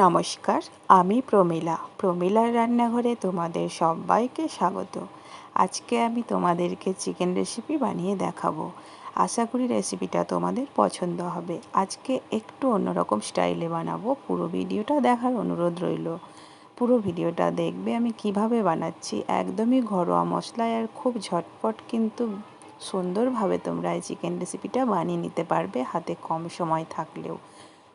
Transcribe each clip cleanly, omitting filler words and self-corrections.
নমস্কার, আমি প্রমীলার রান্নাঘরে তোমাদের সবাইকে স্বাগত। আজকে আমি তোমাদেরকে চিকেন রেসিপি বানিয়ে দেখাবো। আশা করি রেসিপিটা তোমাদের পছন্দ হবে। আজকে একটু অন্যরকম স্টাইলে বানাবো। পুরো ভিডিওটা দেখার অনুরোধ রইল। পুরো ভিডিওটা দেখবে আমি কিভাবে বানাচ্ছি। একদমই ঘরোয়া মশলায় আর খুব ঝটপট কিন্তু সুন্দরভাবে তোমরা এই চিকেন রেসিপিটা বানিয়ে নিতে পারবে হাতে কম সময় থাকলেও।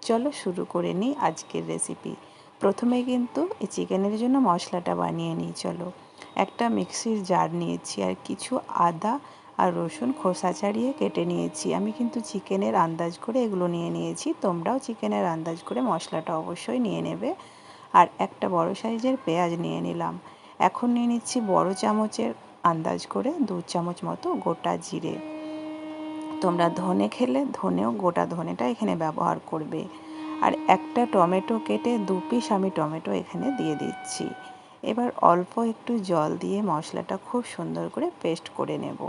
চলো শুরু করে নিই আজকের রেসিপি। প্রথমে কিন্তু এই চিকেনের জন্য মশলাটা বানিয়ে নিই। চলো, একটা মিক্সির জার নিয়েছি আর কিছু আদা আর রসুন খোসা ছাড়িয়ে কেটে নিয়েছি। আমি কিন্তু চিকেনের আন্দাজ করে এগুলো নিয়ে নিয়েছি। তোমরাও চিকেনের আন্দাজ করে মশলাটা অবশ্যই নিয়ে নেবে। আর একটা বড় সাইজের পেঁয়াজ নিয়ে নিলাম। এখন নিয়ে নিচ্ছি বড় চামচের আন্দাজ করে 2 চামচ মতো গোটা জিরে। তোমরা ধনে খেলে ধনেও গোটা ধনেটা এখানে ব্যবহার করবে। আর একটা টমেটো কেটে 2 পিস আমি টমেটো এখানে দিয়ে দিচ্ছি। এবার অল্প একটু জল দিয়ে মশলাটা খুব সুন্দর করে পেস্ট করে নেব।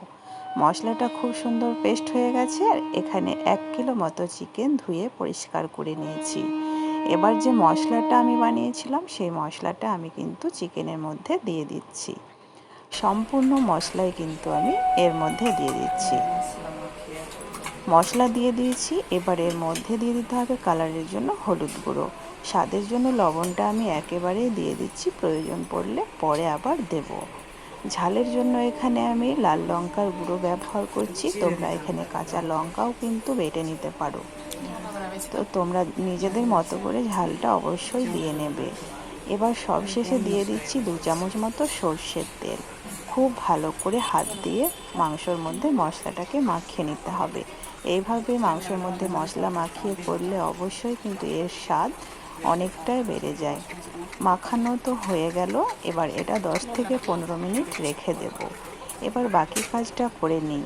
মশলাটা খুব সুন্দর পেস্ট হয়ে গেছে। আর এখানে 1 কিলো মতো চিকেন ধুয়ে পরিষ্কার করে নিয়েছি। এবার যে মশলাটা আমি বানিয়েছিলাম সেই মশলাটা আমি কিন্তু চিকেনের মধ্যে দিয়ে দিচ্ছি। সম্পূর্ণ মশলাই কিন্তু আমি এর মধ্যে দিয়ে দিচ্ছি। মশলা দিয়ে দিয়েছি। এবার এর মধ্যে দিয়ে দিতে হবে কালারের জন্য হলুদ গুঁড়ো। স্বাদের জন্য লবণটা আমি একেবারেই দিয়ে দিচ্ছি, প্রয়োজন পড়লে পরে আবার দেব। ঝালের জন্য এখানে আমি লাল লঙ্কার গুঁড়ো ব্যবহার করছি। তোমরা এখানে কাঁচা লঙ্কাও কিন্তু বেটে নিতে পারো। তো তোমরা নিজেদের মতো করে ঝালটা অবশ্যই দিয়ে নেবে। এবার সবশেষে দিয়ে দিচ্ছি 2 চামচ মতো সর্ষের তেল। খুব ভালো করে হাত দিয়ে মাংসর মধ্যে মশলাটাকে মাখিয়ে নিতে হবে। এইভাবে মাংসের মধ্যে মশলা মাখিয়ে করলে অবশ্যই কিন্তু এর স্বাদ অনেকটাই বেড়ে যায়। মাখানো তো হয়ে গেল। এবার এটা 10 থেকে 15 মিনিট রেখে দেব। এবার বাকি কাজটা করে নিই।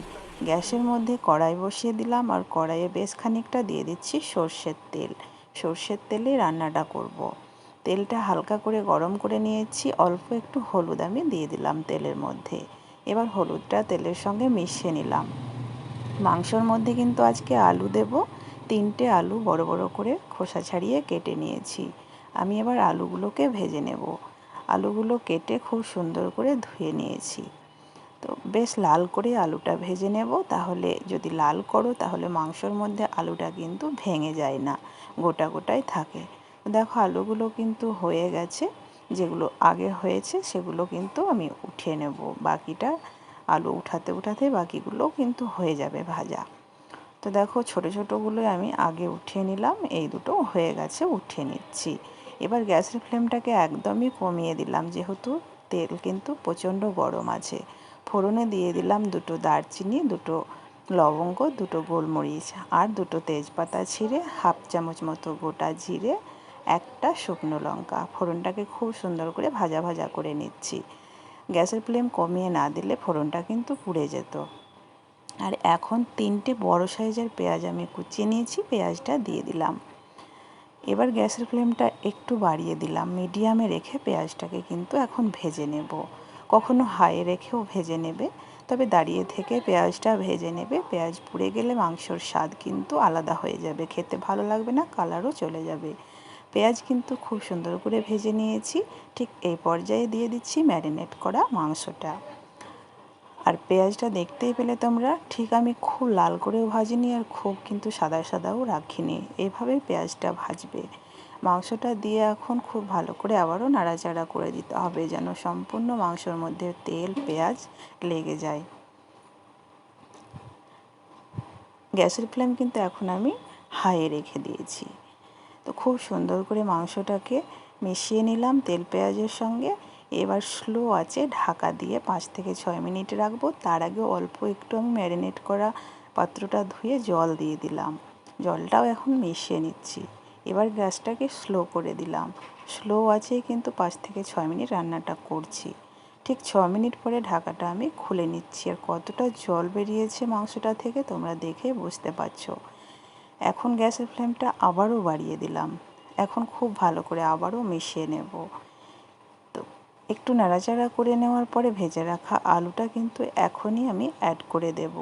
গ্যাসের মধ্যে কড়াই বসিয়ে দিলাম আর কড়াইয়ে বেশ খানিকটা দিয়ে দিচ্ছি সর্ষের তেল। সর্ষের তেলে রান্নাটা করব। তেলটা হালকা করে গরম করে নিয়েছি। অল্প একটু হলুদ আমি দিয়ে দিলাম তেলের মধ্যে। এবার হলুদটা তেলের সঙ্গে মিশিয়ে নিলাম। মাংসর মধ্যে কিন্তু আজকে আলু দেব। 3টে আলু বড় বড় করে খোসা ছাড়িয়ে কেটে নিয়েছি। আমি এবার আলুগুলোকে ভেজে নেব। আলুগুলো কেটে খুব সুন্দর করে ধুয়ে নিয়েছি। তো বেশ লাল করে আলুটা ভেজে নেব। তাহলে যদি লাল করো তাহলে মাংসর মধ্যে আলুটা কিন্তু ভেঙে যায় না, গোটা গোটাই থাকে। দেখো আলুগুলো কিন্তু হয়ে গেছে। যেগুলো আগে হয়েছে সেগুলো কিন্তু আমি উঠিয়ে নেব। বাকিটা আলু উঠাতে বাকিগুলো কিন্তু হয়ে যাবে ভাজা। তো দেখো ছোটো ছোটোগুলোই আমি আগে উঠিয়ে নিলাম। এই দুটো হয়ে গেছে, উঠিয়ে নিচ্ছি। এবার গ্যাসের ফ্লেমটাকে একদমই কমিয়ে দিলাম, যেহেতু তেল কিন্তু প্রচণ্ড গরম আছে। ফোড়নে দিয়ে দিলাম 2টো দারচিনি, 2টো লবঙ্গ, 2টো গোলমরিচ আর 2টো তেজপাতা ছিঁড়ে, 1/2 চামচ মতো গোটা জিরে, একটা শুকনো লঙ্কা। ফোড়নটাকে খুব সুন্দর করে ভাজা ভাজা করে নিচ্ছি। গ্যাসের ফ্লেম কমিয়ে না দিলে ফোড়নটা কিন্তু পুড়ে যেত। আর এখন 3টে বড় সাইজের পেঁয়াজ আমি কুচিয়ে নিয়েছি, পেঁয়াজটা দিয়ে দিলাম। এবার গ্যাসের ফ্লেমটা একটু বাড়িয়ে দিলাম। মিডিয়ামে রেখে পেঁয়াজটাকে কিন্তু এখন ভেজে নেব। কখনো হাই রেখেও ভেজে নেবে, তবে দাঁড়িয়ে থেকে পেঁয়াজটা ভেজে নেবে। পেঁয়াজ পুড়ে গেলে মাংসর স্বাদ কিন্তু আলাদা হয়ে যাবে, খেতে ভালো লাগবে না, কালারও চলে যাবে। পেঁয়াজ কিন্তু খুব সুন্দর করে ভেজে নিয়েছি। ঠিক এই পর্যায়ে দিয়ে দিচ্ছি ম্যারিনেট করা মাংসটা। আর পেঁয়াজটা দেখতেই পেলে তোমরা, ঠিক আমি খুব লাল করেও ভাজিনি আর খুব কিন্তু সাদা সাদাও রাখিনি। এইভাবেই পেঁয়াজটা ভাজবে। মাংসটা দিয়ে এখন খুব ভালো করে আবারও নাড়াচাড়া করে দিতে হবে, যেন সম্পূর্ণ মাংসর মধ্যে তেল পেঁয়াজ লেগে যায়। গ্যাসের ফ্লেম কিন্তু এখন আমি হাইয়ে রেখে দিয়েছি। তো খুব সুন্দর করে মাংসটাকে মিশিয়ে নিলাম তেল পেঁয়াজের সঙ্গে। এবার স্লো আঁচে ঢাকা দিয়ে 5 থেকে 6 মিনিট রাখবো। তার আগে অল্প একটু আমি ম্যারিনেট করা পাত্রটা ধুয়ে জল দিয়ে দিলাম। জলটাও এখন মিশিয়ে নিচ্ছি। এবার গ্যাসটাকে স্লো করে দিলাম। স্লো আঁচেই কিন্তু 5 থেকে 6 মিনিট রান্নাটা করছি। ঠিক 6 মিনিট পরে ঢাকাটা আমি খুলে নিচ্ছি। আর কতটা জল বেরিয়েছে মাংসটা থেকে তোমরা দেখে বুঝতে পারছো। এখন গ্যাসের ফ্লেমটা আবারও বাড়িয়ে দিলাম। এখন খুব ভালো করে আবারও মিশিয়ে নেব। তো একটু নাড়াচাড়া করে নেওয়ার পরে ভেজে রাখা আলুটা কিন্তু এখনই আমি অ্যাড করে দেব।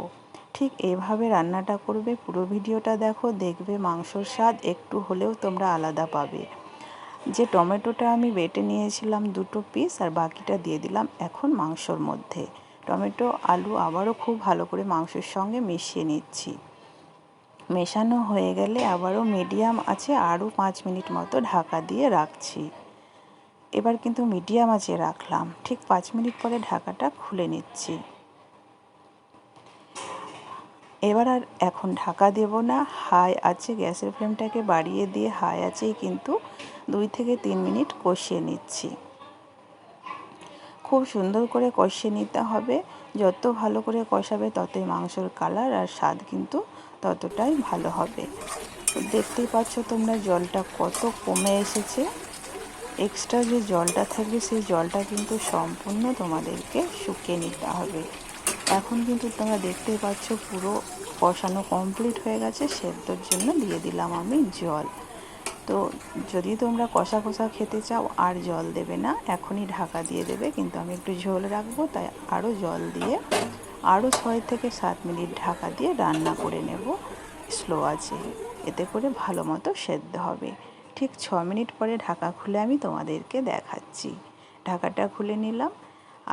ঠিক এইভাবে রান্নাটা করবে। পুরো ভিডিওটা দেখো, দেখবে মাংসর স্বাদ একটু হলেও তোমরা আলাদা পাবে। যে টমেটোটা আমি বেটে নিয়েছিলাম 2 পিস, আর বাকিটা দিয়ে দিলাম এখন মাংসর মধ্যে। টমেটো আলু আবারও খুব ভালো করে মাংসের সঙ্গে মিশিয়ে নিচ্ছি। মেশানো হয়ে গেলে আবারও মিডিয়াম আছে আরও 5 মিনিট মতো ঢাকা দিয়ে রাখছি। এবার কিন্তু মিডিয়াম আঁচে রাখলাম, ঠিক 5 মিনিট পরে ঢাকাটা খুলে নিচ্ছি। এবার আর এখন ঢাকা দেব না, হাই আছে গ্যাসের ফ্লেমটাকে বাড়িয়ে দিয়ে হাই আছেই কিন্তু 2 থেকে 3 মিনিট কষিয়ে নিচ্ছি। খুব সুন্দর করে কষিয়ে নিতে হবে, যত ভালো করে কষাবে ততই মাংসর কালার আর স্বাদ কিন্তু ততটাই ভালো হবে। দেখতেই পাচ্ছ তোমরা জলটা কত কমে এসেছে। এক্সট্রা যে জলটা থাকবে সেই জলটা কিন্তু সম্পূর্ণ তোমাদেরকে শুকিয়ে নিতে হবে। এখন কিন্তু তোমরা দেখতেই পাচ্ছ পুরো কষানো কমপ্লিট হয়ে গেছে। সেদ্ধর জন্য দিয়ে দিলাম আমি জল। তো যদি তোমরা কষা কষা খেতে চাও আর জল দেবে না, এখনই ঢাকা দিয়ে দেবে, কিন্তু আমি একটু ঝোল রাখবো তাই আরও জল দিয়ে আরও 6 থেকে 7 মিনিট ঢাকা দিয়ে রান্না করে নেব স্লো আছে, এতে করে ভালো মতো সেদ্ধ হবে। ঠিক 6 মিনিট পরে ঢাকা খুলে আমি তোমাদেরকে দেখাচ্ছি। ঢাকাটা খুলে নিলাম,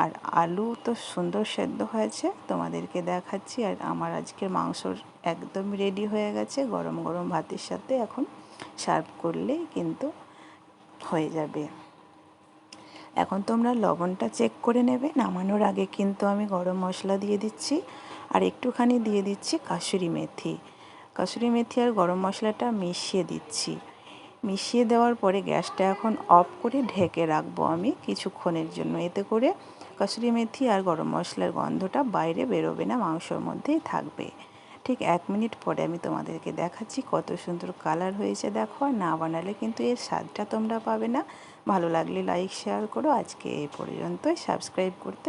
আর আলু তো সুন্দর সেদ্ধ হয়েছে তোমাদেরকে দেখাচ্ছি। আর আমার আজকের মাংস একদম রেডি হয়ে গেছে, গরম গরম ভাতের সাথে এখন সার্ভ করলেই কিন্তু হয়ে যাবে। এখন তোমরা লবণটা চেক করে নেবে। নামানোর আগে কিন্তু আমি গরম মশলা দিয়ে দিচ্ছি, আর একটুখানি দিয়ে দিচ্ছি কাসুরি মেথি। কাসুরি মেথি আর গরম মশলাটা মিশিয়ে দিচ্ছি। মিশিয়ে দেওয়ার পরে গ্যাসটা এখন অফ করে ঢেকে রাখবো আমি কিছুক্ষণের জন্য, এতে করে কাসুরি মেথি আর গরম মশলার গন্ধটা বাইরে বেরোবে না, মাংসর মধ্যেই থাকবে। ঠিক 1 মিনিট পরে আমি তোমাদেরকে দেখাচ্ছি কত সুন্দর কালার হয়েছে দেখো। আর না বানালে কিন্তু এর স্বাদটা তোমরা পাবে না। ভালো লাগলে লাইক শেয়ার করো। আজকে এই পর্যন্তই, সাবস্ক্রাইব করতে